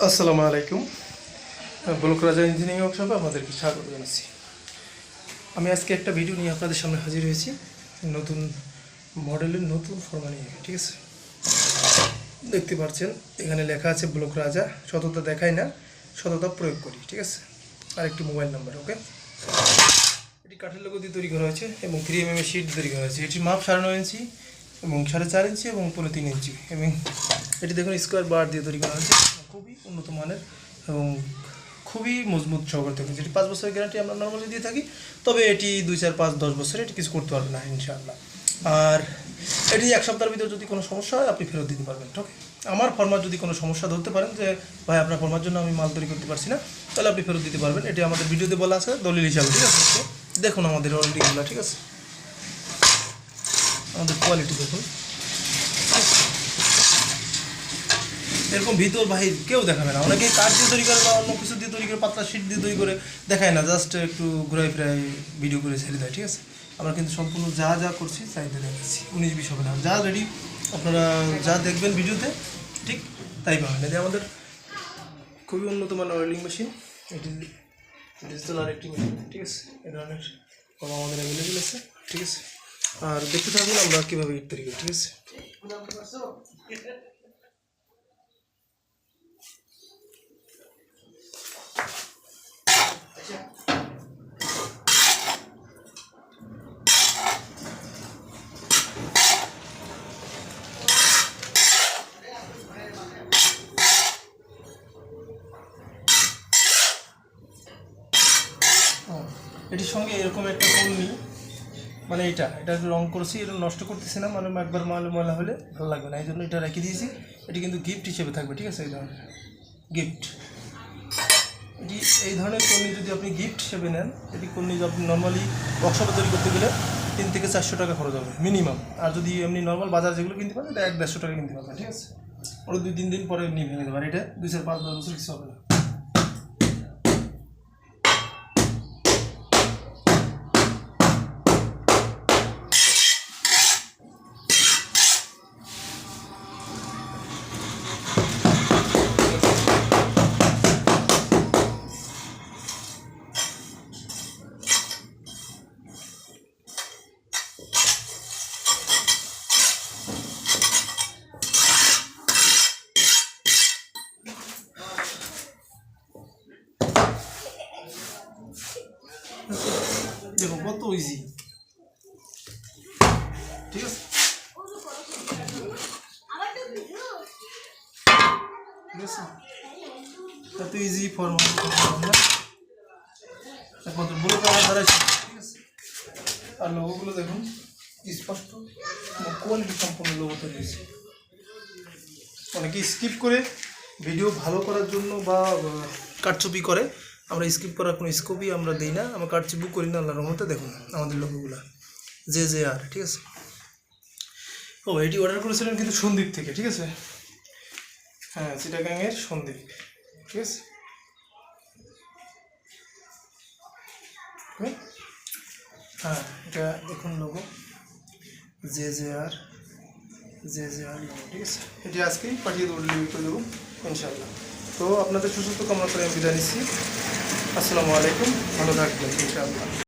আসসালামু আলাইকুম। ব্লক রাজা ইঞ্জিনিয়ারিং ওয়ার্কশপে আপনাদেরকে স্বাগত জানাচ্ছি। আমি আজকে একটা ভিডিও নিয়ে আপনাদের সামনে হাজির হয়েছি, নতুন মডেলের নতুন ফর্মা নিয়ে। ঠিক আছে, দেখতে পাচ্ছেন এখানে লেখা আছে ব্লক রাজা, সততা দেখাই না, সততা প্রয়োগ করি। ঠিক আছে, আর একটি মোবাইল নাম্বার। ওকে, এটি কাঠের লোগো দিয়ে তৈরি করা হয়েছে এবং 3mm শিট তৈরি করা হয়েছে। এটির মাপ 9.5 ইঞ্চি এবং 4.5 ইঞ্চি এবং 3.5 ইঞ্চি, এবং এটি দেখুন স্কোয়ার বার দিয়ে তৈরি করা হয়েছে, খুবই উন্নত মানের এবং খুবই মজবুত সহকারে তৈরি। যেটি 5 বছরের গ্যারান্টি আমরা নর্মালি দিয়ে থাকি, তবে এটি 2, 4, 5, 10 বছরে এটি কিছু করতে পারবে না ইনশাআল্লাহ। আর এটি 1 সপ্তাহের ভিতরে যদি কোনো সমস্যা হয় আপনি ফেরত দিতে পারবেন। ওকে, আমার ফর্মার যদি কোনো সমস্যা ধরতে পারেন যে ভাই আপনার ফর্মার জন্য আমি মাল তৈরি করতে পারছি না, তাহলে আপনি ফেরত দিতে পারবেন। এটি আমাদের ভিডিওতে বলা আছে দলিল হিসাবে। ঠিক আছে, দেখুন আমাদের ওয়ারেন্টিগুলো। ঠিক আছে, আমাদের কোয়ালিটি দেখুন, এরকম ভিতর বাহির কেউ দেখাবে না। অনেকে কাঠ দিয়ে তৈরি করে বা অন্য কিছু দিয়ে তৈরি করে, পাতলা শিট দিয়ে তৈরি করে দেখায় না, জাস্ট একটু ঘুরাই ফিরাই ভিডিও করে ছেড়ে দেয়। ঠিক আছে, আমরা কিন্তু সম্পূর্ণ যা যা করছি চাইতে দেখাচ্ছি, 19-20 হবে না, যা রেডি আপনারা যা দেখবেন ভিডিওতে ঠিক তাই পাবেন। এটি আমাদের খুবই উন্নত মানের ওয়েল্ডিং মেশিন, এটি ডিজিটাল আর একটি মেশিন। ঠিক আছে, এ ধরনের আমাদের অ্যাভেলেবেল আছে। ঠিক আছে, আর দেখতে থাকুন আমরা কীভাবে ইট তৈরি করি। ঠিক আছে, এটির সঙ্গে এরকম একটা কর্নি, মানে এটা রং করছি, এটা নষ্ট করতেছি না, মানে একবার ময়লা হলে ভালো লাগবে না, এই জন্য এটা রেখে দিয়েছি। এটি কিন্তু গিফট হিসেবে থাকবে। ঠিক আছে, এই ধরনের গিফট, এটি এই ধরনের কর্নি যদি আপনি গিফট হিসেবে নেন, এটি কর্নি আপনি নর্মালি ওয়ার্কশপে তৈরি করতে গেলে 3 থেকে 400 টাকা খরচ হবে মিনিমাম। আর যদি এমনি নর্মাল বাজার যেগুলো কিনতে পারেন, এটা 100-150 টাকা কিনতে পারবেন। ঠিক আছে, ওটা 2-3 দিন পরে এমনি ভেঙে দেবেন। এটা 2, 4, 5, 10 বছর কিছু হবে না। দেখো কত ইজি। ঠিক আছে, ঠিক আছে, এত ইজি ফর্ম একমাত্র ব্লক আমার দ্বারা। ঠিক আছে, আর লোগোগুলো দেখুন স্পষ্ট, কোয়ালিটি সম্পন্ন লোগো তৈরি হয়েছে। অনেকে স্কিপ করে ভিডিও ভালো করার জন্য বা কারচুপি করে, আমরা স্কিপ করার কোনো স্কোপই আমরা দিই না, আমরা কারচুপি করি না আল্লাহর রহমতে। দেখুন আমাদের লোগোগুলো JJR। ঠিক আছে, ও এটি অর্ডার করেছিলেন কিন্তু সন্দ্বীপ থেকে। ঠিক আছে, হ্যাঁ, চিটাগাংয়ের সন্দ্বীপ। ঠিক আছে, হ্যাঁ, এটা দেখুন লোগো JJR লোগো। ঠিক আছে, এটি আজকেই পাঠিয়ে দেবো, ডেলিভারি করে দেবো ইনশাআল্লাহ। তো আপনাদের সুস্বাস্থ্য কামনা করে আমি বিদায় নিচ্ছি। আসসালামু আলাইকুম, ভালো থাকবেন ইনশাআল্লাহ।